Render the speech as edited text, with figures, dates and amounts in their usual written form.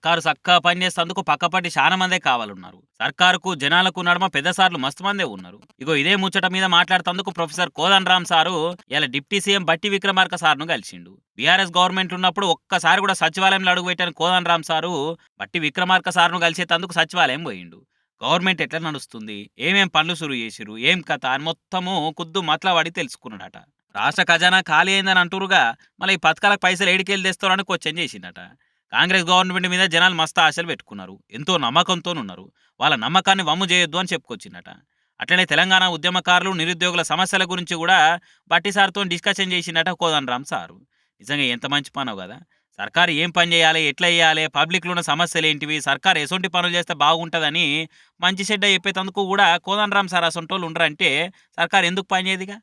సర్కారు సక్కా పనిచేస్తందుకు పక్కపట్టి శానా మందే కావాలున్నారు. సర్కారుకు, జనాలకు నడుమ పెద్ద సార్లు మస్తు మందే ఉన్నారు. ఇగో ఇదే ముచ్చట మీద మాట్లాడుతందుకు ప్రొఫెసర్ కోదండరాం సారు ఇయాల డిప్టీ సీఎం బట్టి విక్రమార్క సార్‌ను కలిసిండు. బీఆర్ఎస్ గవర్నమెంట్ ఉన్నప్పుడు ఒక్కసారి కూడా సచివాలయంలో అడుగుపెట్టని కోదండరాం సారు బట్టి విక్రమార్క సార్‌ను కలిసేతందుకు సచివాలయం పోయిండు. గవర్నమెంట్ ఎట్లా నడుస్తుంది? ఏమేం పనులు సురువు చేసిర్రు? ఏం కథ? అని మొత్తము కుద్దు మతలబడి తెలుసుకున్నాడట. రాష్ట్ర ఖజానా ఖాళీ అయిందని అంటుర్రుగా, మళ్ళీ ఈ పథకాలకు పైసలు ఏడికెళ్ళి తెస్తారని క్వశ్చన్ చేసిండట. కాంగ్రెస్ గవర్నమెంట్ మీద జనాలు మస్తు ఆశలు పెట్టుకున్నారు. ఎంతో నమ్మకంతోనున్నారు. వాళ్ళ నమ్మకాన్ని వమ్ము చేయొద్దు అని చెప్పుకొచ్చిండట. అట్లనే తెలంగాణ ఉద్యమకారులు, నిరుద్యోగుల సమస్యల గురించి కూడా బట్టి సార్‌తోని డిస్కషన్ చేసిండట కోదండరాం సారు. నిజంగా ఎంత మంచి పనో గదా! సర్కారు ఏం పని చేయాలి? ఎట్లా చేయాలి? పబ్లిక్‌లో ఉన్న సమస్యలేంటివి? సర్కారు ఎసొంటి పనులు చేస్తే బాగుంటదని మంచి చెడ్డ చెప్పేతందుకు కూడా కోదండరాం సార్ అసొంటోళ్ళు ఉండరంటే సర్కారు ఎందుకు పని చేయదిగా?